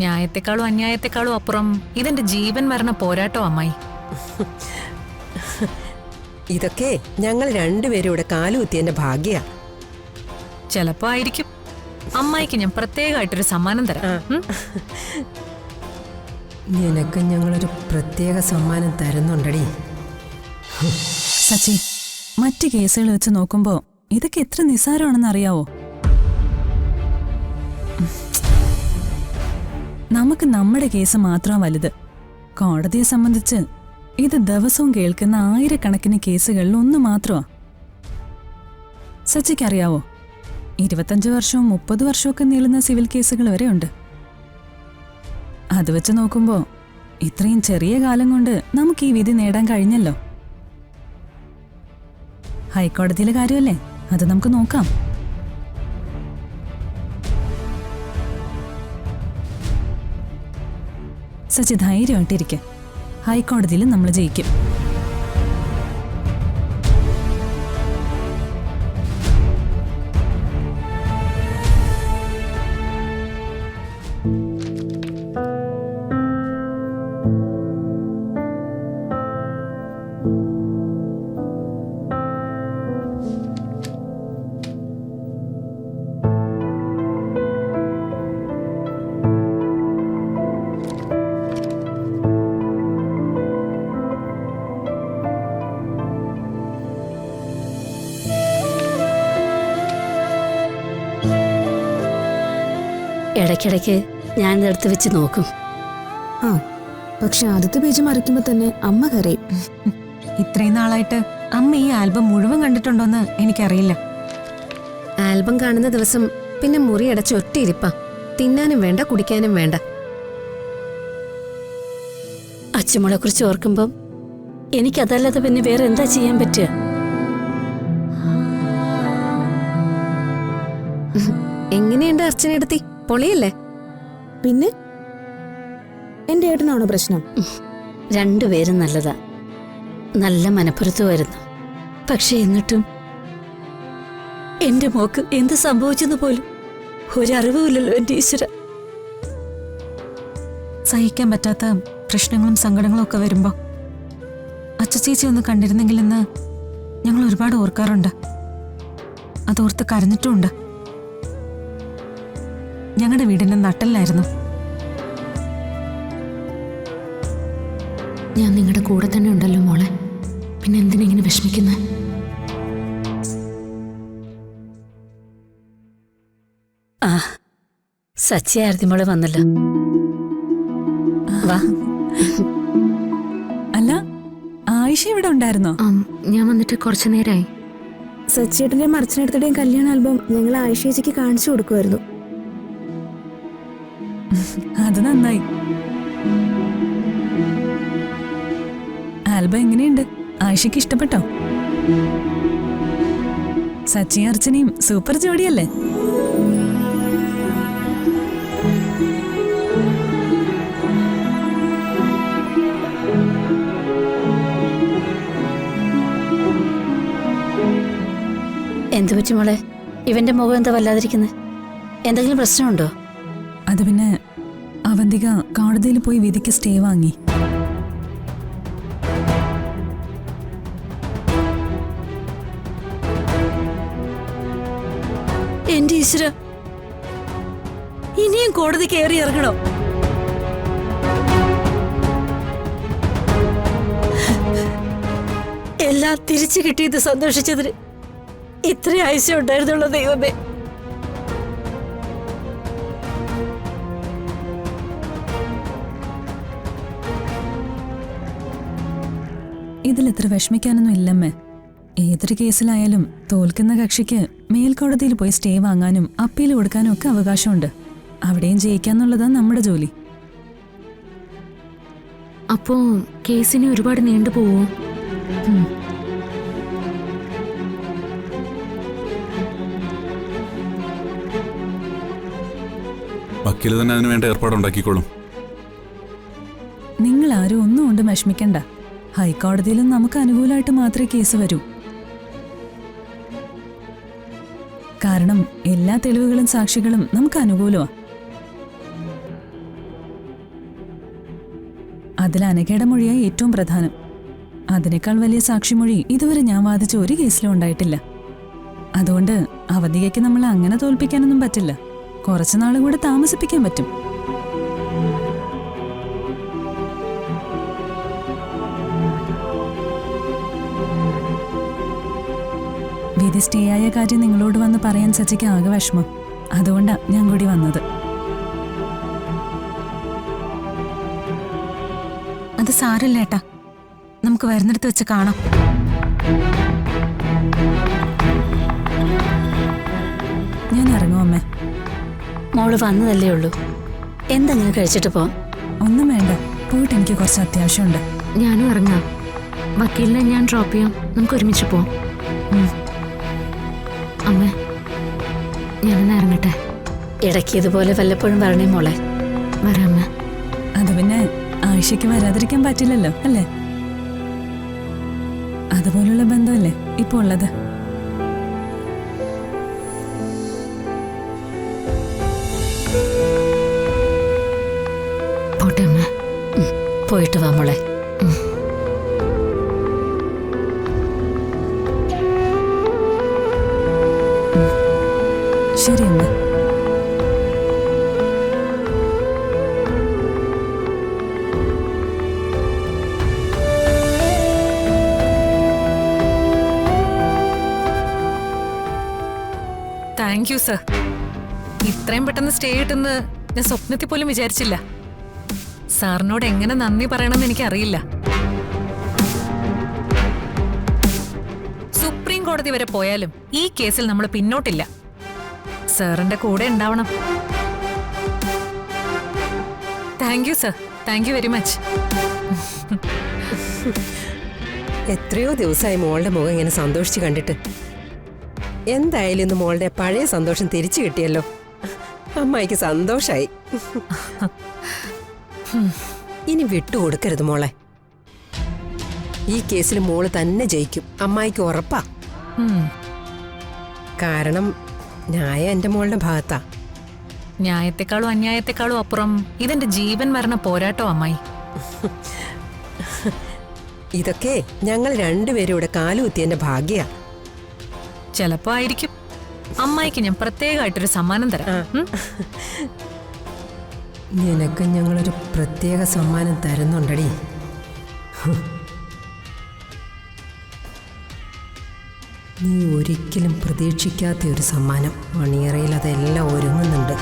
ന്യായത്തെക്കാളും അന്യായത്തെക്കാളും അപ്പുറം ഇതെന്റെ ജീവൻ മരണ പോരാട്ടോ അമ്മായി. ഇതൊക്കെ ഞങ്ങൾ രണ്ടുപേരും ഇവിടെ കാലുകുത്തിയതിന്റെ ഭാഗ്യ. ചിലപ്പോ ആയിരിക്കും. അമ്മായിക്ക് ഞാൻ പ്രത്യേകമായിട്ടൊരു സമ്മാനം തരാം. നിനക്ക് ഞങ്ങളൊരു പ്രത്യേക സമ്മാനം തരുന്നുണ്ടടി. സച്ചി, മറ്റു കേസുകൾ വെച്ച് നോക്കുമ്പോ ഇതൊക്കെ എത്ര നിസ്സാരമാണെന്ന് അറിയാവോ? നമുക്ക് നമ്മുടെ കേസ് മാത്രം വലുത്. കോടതിയെ സംബന്ധിച്ച് ഇത് ദിവസവും കേൾക്കുന്ന ആയിരക്കണക്കിന് കേസുകളിൽ ഒന്ന് മാത്രമാ. സച്ചിക്കറിയാവോ, 25 വർഷവും 30 വർഷമൊക്കെ നീളുന്ന സിവിൽ കേസുകൾ വരെ ഉണ്ട്. അത് വെച്ച് നോക്കുമ്പോ ഇത്രയും ചെറിയ കാലം കൊണ്ട് നമുക്ക് ഈ വിധി നേടാൻ കഴിഞ്ഞല്ലോ. ഹൈക്കോടതിയിലെ കാര്യമല്ലേ, അത് നമുക്ക് നോക്കാം. സച്ചി ധൈര്യമായിട്ടിരിക്കെ. ഹൈക്കോടതിയിൽ നമ്മൾ ജയിക്കും. ഇടയ്ക്കിടയ്ക്ക് ഞാൻ ഇതെടുത്ത് വെച്ച് നോക്കും. പക്ഷെ ആദ്യത്തെ പേജ് മറിക്കുമ്പോ തന്നെ അമ്മ കരയും. ഇത്രയും നാളായിട്ട് അമ്മ ഈ ആൽബം മുഴുവൻ കണ്ടിട്ടുണ്ടോന്ന് എനിക്കറിയില്ല. ആൽബം കാണുന്ന ദിവസം പിന്നെ മുറി അടച്ച് ഒറ്റയിരിപ്പാ. തിന്നാനും വേണ്ട, കുടിക്കാനും വേണ്ട. അച്ഛമ്മളെ കുറിച്ച് ഓർക്കുമ്പം എനിക്കതല്ലാതെ പിന്നെ വേറെ എന്താ ചെയ്യാൻ പറ്റുക? എങ്ങനെയുണ്ട് അർച്ചനയെടുത്തി? പൊളിയല്ലേ? പിന്നെ എന്റെ ഏട്ടനാണോ പ്രശ്നം? രണ്ടുപേരും നല്ലതാ, നല്ല മനപ്പുറത്തുമായിരുന്നു. പക്ഷെ എന്നിട്ടും എന്റെ മോക്ക് എന്ത് സംഭവിച്ചെന്ന് പോലും ഒരറിവുമില്ലല്ലോ എന്റെ ഈശ്വര. സഹിക്കാൻ പറ്റാത്ത പ്രശ്നങ്ങളും സങ്കടങ്ങളും ഒക്കെ വരുമ്പോ അച്ചച്ചേച്ചി ഒന്ന് കണ്ടിരുന്നെങ്കിലെന്ന് ഞങ്ങൾ ഒരുപാട് ഓർക്കാറുണ്ട്. അതോർത്ത് കരഞ്ഞിട്ടുമുണ്ട്. ഞങ്ങളുടെ വീടിന്റെ നട്ടലിലായിരുന്നു. ഞാൻ നിങ്ങളുടെ കൂടെ തന്നെ ഉണ്ടല്ലോ മോളെ, പിന്നെ എന്തിനെങ്ങനെ വിഷമിക്കുന്നത്? ആ, സച്ചിയായിരുന്നു മോളെ വന്നല്ലോ. വാ. അല്ല, ആയിഷ ഇവിടെ ഉണ്ടായിരുന്നോ? ഞാൻ വന്നിട്ട് കുറച്ചു നേരമായി. സച്ചിയേട്ടന്റെയും അർച്ചനടുത്തിന്റെയും കല്യാണ ആൽബം ഞങ്ങൾ ആയിഷേച്ചിക്ക് കാണിച്ചു കൊടുക്കുമായിരുന്നു. അത് നന്നായി. ആൽബം എങ്ങനെയുണ്ട്? ആയിഷയ്ക്ക് ഇഷ്ടപ്പെട്ടോ? സച്ചിയും അർച്ചനയും സൂപ്പർ ജോഡിയല്ലേ? എന്തു പറ്റി മോളെ? ഇവന്റെ മുഖം എന്താ വല്ലാതിരിക്കുന്നത്? എന്തെങ്കിലും പ്രശ്നമുണ്ടോ? അത് പിന്നെ അവന്തിക കോടതിയിൽ പോയി വിധിക്ക് സ്റ്റേ വാങ്ങി. എന്റെ ഈശ്വര, ഇനിയും കോടതി കയറി ഇറങ്ങണോ? എല്ലാം തിരിച്ചു കിട്ടിയത് സന്തോഷിച്ചതിന് ഇത്ര ആയുസ്സേ ഉണ്ടായിരുന്നുള്ളൂ ദൈവമേ. ഇതിലിത്ര വിഷമിക്കാനൊന്നും ഇല്ലമ്മേ. ഏതൊരു കേസിലായാലും തോൽക്കുന്ന കക്ഷിക്ക് മേൽക്കോടതിയിൽ പോയി സ്റ്റേ വാങ്ങാനും അപ്പീൽ കൊടുക്കാനും ഒക്കെ അവകാശമുണ്ട്. അവിടെയും ജയിക്കാന്നുള്ളതാ നമ്മുടെ ജോലി. അപ്പോ കേസിന് ഒരുപാട് നീണ്ടുപോവോ? വക്കീല് തന്നെ അതിന് വേണ്ട ഏർപ്പാടുണ്ടാക്കിക്കോളും. നിങ്ങൾ ആരും ഒന്നും കൊണ്ട് വിഷമിക്കണ്ട. ഹൈക്കോടതിയിലും നമുക്ക് അനുകൂലമായിട്ട് മാത്രമേ കേസ് വരൂ. കാരണം എല്ലാ തെളിവുകളും സാക്ഷികളും നമുക്ക് അനുകൂലമാ. അതിൽ അനഘയുടെ മൊഴിയായി ഏറ്റവും പ്രധാനം. അതിനേക്കാൾ വലിയ സാക്ഷിമൊഴി ഇതുവരെ ഞാൻ വാദിച്ച ഒരു കേസിലും ഉണ്ടായിട്ടില്ല. അതുകൊണ്ട് അവധികയ്ക്ക് നമ്മൾ അങ്ങനെ തോൽപ്പിക്കാനൊന്നും പറ്റില്ല. കുറച്ചു നാളും കൂടെ താമസിപ്പിക്കാൻ പറ്റും. വിധി സ്റ്റേ ആയ കാര്യം നിങ്ങളോട് വന്ന് പറയാൻ സച്ചിക്ക് ആകെ വിഷമം. അതുകൊണ്ടാ ഞാൻ കൂടി വന്നത്. അത് സാരല്ല ഏട്ടാ, നമുക്ക് വരുന്നിടത്ത് വെച്ച് കാണാം. ഞാൻ ഇറങ്ങും അമ്മേ. മോള് വന്നതല്ലേ ഉള്ളൂ, എന്തെങ്കിലും കഴിച്ചിട്ട് പോവാം. ഒന്നും വേണ്ട, പോയിട്ട് എനിക്ക് കുറച്ച് അത്യാവശ്യമുണ്ട്. ഞാനും ഇറങ്ങാം. വക്കീലിനെ ഞാൻ ഡ്രോപ്പ് ചെയ്യാം. നമുക്ക് ഒരുമിച്ച് പോവാം. അമ്മ, ഞാനെന്നാ ഇറങ്ങട്ടെ. ഇടയ്ക്ക് ഇതുപോലെ വല്ലപ്പോഴും വരണേ മോളെ. വരാമ്മ. അത് പിന്നെ ആയിഷയ്ക്ക് വരാതിരിക്കാൻ പറ്റില്ലല്ലോ അല്ലേ? അതുപോലുള്ള ബന്ധമല്ലേ ഇപ്പൊ ഉള്ളത്. പോട്ടെ അമ്മ. പോയിട്ട് വാ മോളെ. ശരി അമ്മ. Thank you sir. ഇത്രയും പെട്ടെന്ന് സ്റ്റേ കിട്ടുമെന്ന് ഞാൻ സ്വപ്നത്തിൽ പോലും വിചാരിച്ചില്ല. സാറിനോട് എങ്ങനെ നന്ദി പറയണമെന്ന് എനിക്കറിയില്ല. സുപ്രീം കോടതി വരെ പോയാലും ഈ കേസിൽ നമ്മൾ പിന്നോട്ടില്ല. സാറിന്റെ കൂടെ ഉണ്ടാവണം. Thank you sir. Thank you very much. എത്രയോ ദിവസമായി മോളുടെ മുഖം ഇങ്ങനെ സന്തോഷിച്ച് കണ്ടിട്ട്. എന്തായാലും ഇന്ന് മോളുടെ പഴയ സന്തോഷം തിരിച്ചു കിട്ടിയല്ലോ. അമ്മായിക്ക് സന്തോഷായി. ഇനി വിട്ടുകൊടുക്കരുത് മോളെ. ഈ കേസിൽ മോള് തന്നെ ജയിക്കും, അമ്മായിക്ക് ഉറപ്പാ. കാരണം ന്യായം എന്റെ മോളുടെ ഭാഗത്താ. ന്യായത്തെക്കാളും അന്യായത്തെക്കാളും അപ്പുറം ഇതെന്റെ ജീവൻ മരണ പോരാട്ടോ അമ്മായി. ഇതൊക്കെ ഞങ്ങൾ രണ്ടുപേരും ഇവിടെ കാലുകുത്തിയതിന്റെ ഭാഗ്യാ. ചിലപ്പോ ആയിരിക്കും. അമ്മായിക്ക് ഞാൻ പ്രത്യേകമായിട്ടൊരു സമ്മാനം തരാം. നിനക്ക് ഞങ്ങളൊരു പ്രത്യേക സമ്മാനം തരുന്നുണ്ടടി. നീ ഒരിക്കലും പ്രതീക്ഷിക്കാത്ത ഒരു സമ്മാനം. മണിയറയിൽ അതെല്ലാം ഒരുങ്ങുന്നുണ്ട്.